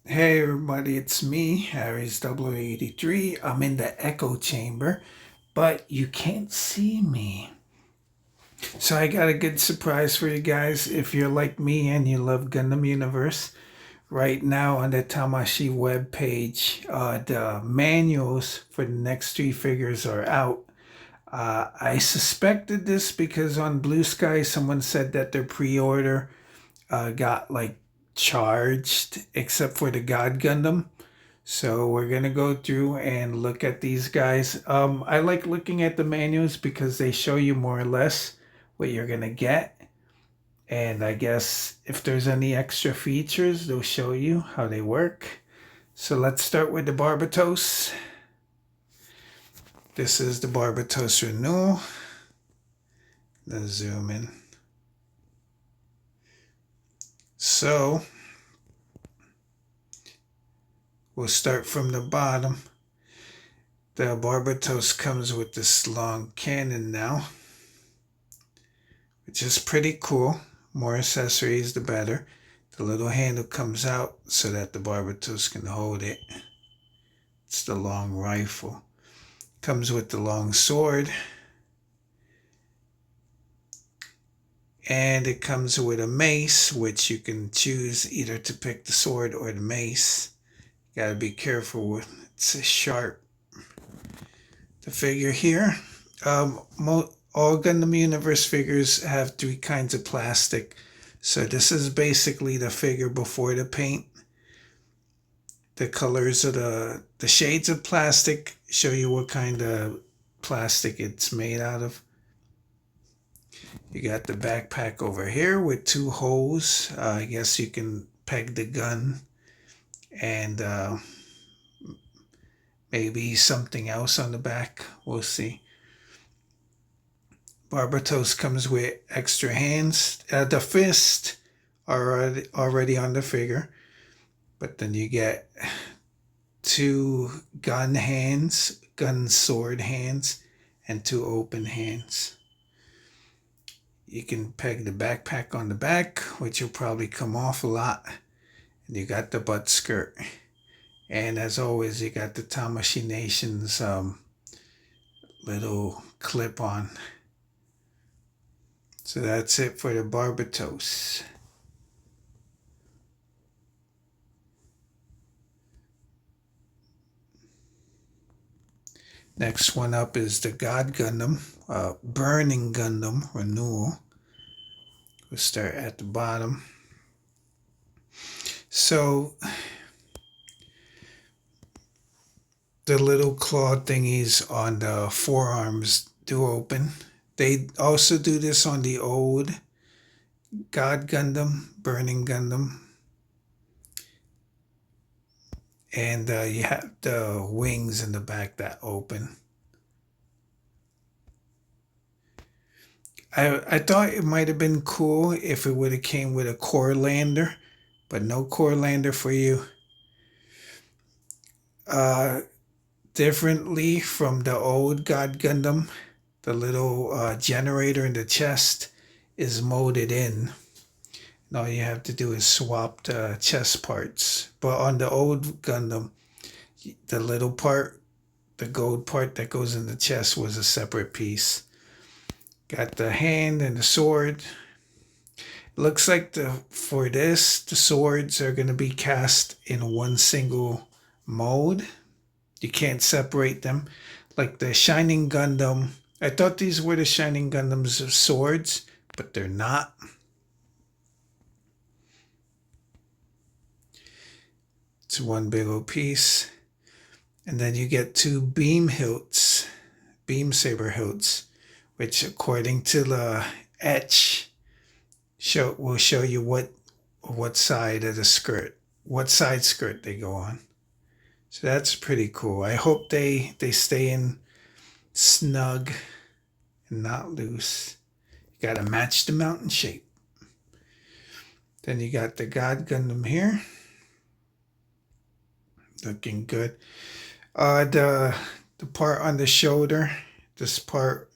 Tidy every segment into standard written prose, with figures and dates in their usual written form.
Hey everybody, it's me, Harry's 83. I'm in the echo chamber, but you can't see me. So I got a good surprise for you guys. If you're like me and you love Gundam Universe, right now on the Tamashi webpage, the manuals for the next three figures are out. I suspected this because on Blue Sky, someone said that their pre-order got like charged, except for the God Gundam. So we're gonna go through and look at these guys. I like looking at the manuals because they show you more or less what you're gonna get. And I guess if there's any extra features, they'll show you how they work. So let's start with the Barbatos. This is the Barbatos Renewal. Let's zoom in. So we'll start from the bottom. The Barbatos comes with this long cannon now, which is pretty cool. More accessories, the better. The little handle comes out so that the Barbatos can hold it. It's the long rifle. Comes with the long sword. And it comes with a mace, which you can choose either to pick the sword or the mace. You gotta be careful with it's sharp. The figure here. All Gundam Universe figures have three kinds of plastic. So this is basically the figure before the paint. The colors of the shades of plastic show you what kind of plastic it's made out of. You got the backpack over here with two holes. I guess you can peg the gun and maybe something else on the back. We'll see. Barbatos comes with extra hands. The fist are already on the figure, but then you get two gun hands, gun sword hands, and two open hands. You can peg the backpack on the back, which will probably come off a lot. And you got the butt skirt. And as always, you got the Tamashi Nation's little clip on. So that's it for the Barbatos. Next one up is the God Gundam, Burning Gundam Renewal. We'll start at the bottom. So the little claw thingies on the forearms do open. They also do this on the old God Gundam, Burning Gundam. And you have the wings in the back that open. I thought it might have been cool if it would have came with a core lander, but no core lander for you. Differently from the old God Gundam, the little generator in the chest is molded in. And all you have to do is swap the chest parts. But on the old Gundam, the little part, the gold part that goes in the chest was a separate piece. Got the hand and the sword. Looks like for this, the swords are going to be cast in one single mold. You can't separate them. Like the Shining Gundam. I thought these were the Shining Gundam's swords, but they're not. It's one big old piece. And then you get two beam hilts, beam saber hilts, which according to the etch will show you what side of the skirt, what side skirt they go on. So that's pretty cool. I hope they stay in snug and not loose. You got to match the mountain shape. Then you got the God Gundam here. Looking good. The part on the shoulder, this part,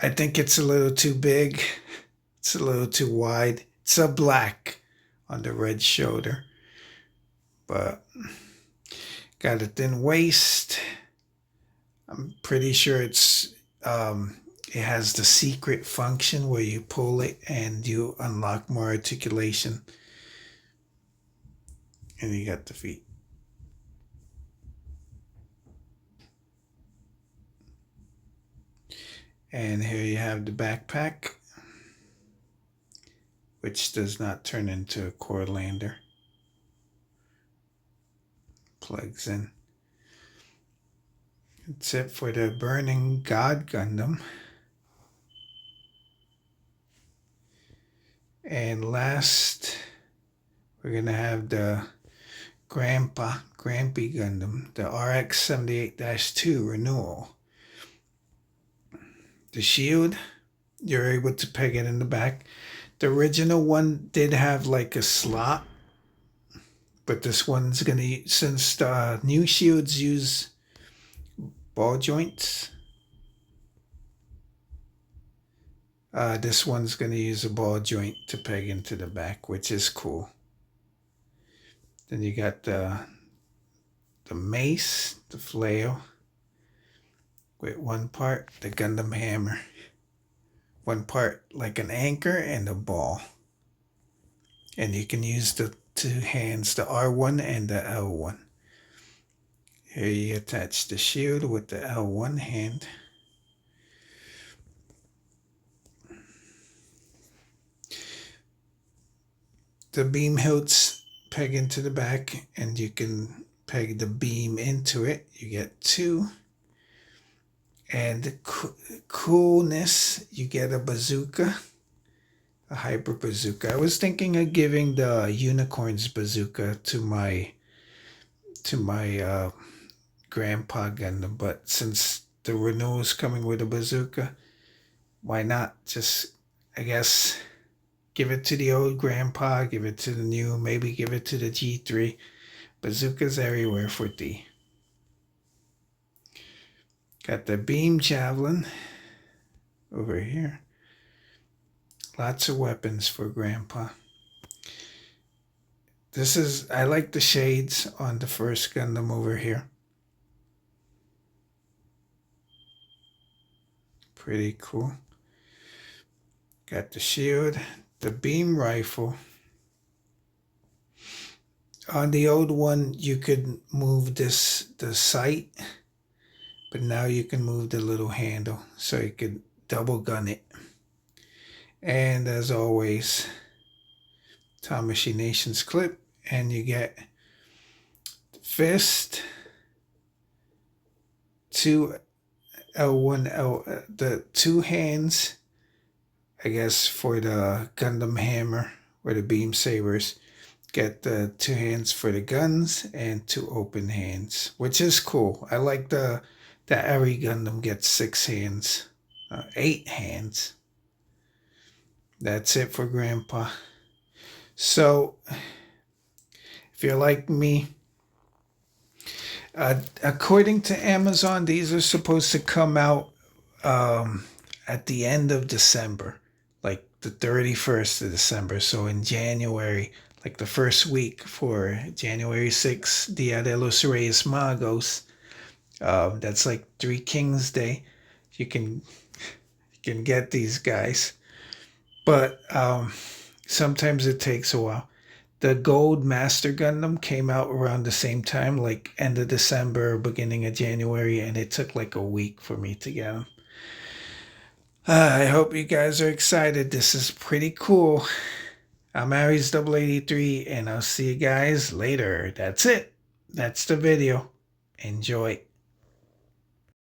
I think it's a little too big. It's a little too wide. It's a black on the red shoulder. but got a thin waist. I'm pretty sure it has the secret function where you pull it and you unlock more articulation. And you got the feet. And here you have the backpack, which does not turn into a core lander. Plugs in. That's it for the Burning God Gundam. And last, we're going to have the Grampy Gundam, the RX-78-2 renewal. The shield, you're able to peg it in the back. The original one did have like a slot, but this one's going to, since the new shields use ball joints, this one's going to use a ball joint to peg into the back, which is cool. Then you got the mace, the flail, with one part, the Gundam hammer, one part like an anchor and a ball. And you can use the two hands, the R1 and the L1. Here you attach the shield with the L1 hand. The beam hilts peg into the back, and you can peg the beam into it. You get two. And the coolness, you get a bazooka, a hyper bazooka. I was thinking of giving the unicorn's bazooka to my grandpa Gundam, but since the renewal is coming with a bazooka, why not just, I guess, give it to the old grandpa, give it to the new, maybe give it to the G3. Bazookas everywhere for D. Got the beam javelin over here. Lots of weapons for Grandpa. I like the shades on the first Gundam over here. Pretty cool. Got the shield, the beam rifle. On the old one, you could move the sight, but now you can move the little handle so you could double gun it. And as always, Time Machine Nations clip, and you get the fist, two L1, the two hands, I guess, for the Gundam hammer or the beam sabers. Get the two hands for the guns and two open hands, which is cool. I like that every Gundam gets 6 hands, 8 hands. That's it for Grandpa. So, if you're like me, according to Amazon, these are supposed to come out at the end of December, like the 31st of December. So in January, like the first week for January 6th, Dia de los Reyes Magos. That's like Three Kings Day. You can get these guys, but sometimes it takes a while. The Gold Master Gundam came out around the same time, like end of December, beginning of January, and it took like a week for me to get them. I hope you guys are excited. This is pretty cool. I'm Aries 083, and I'll see you guys later. That's it. That's the video. Enjoy.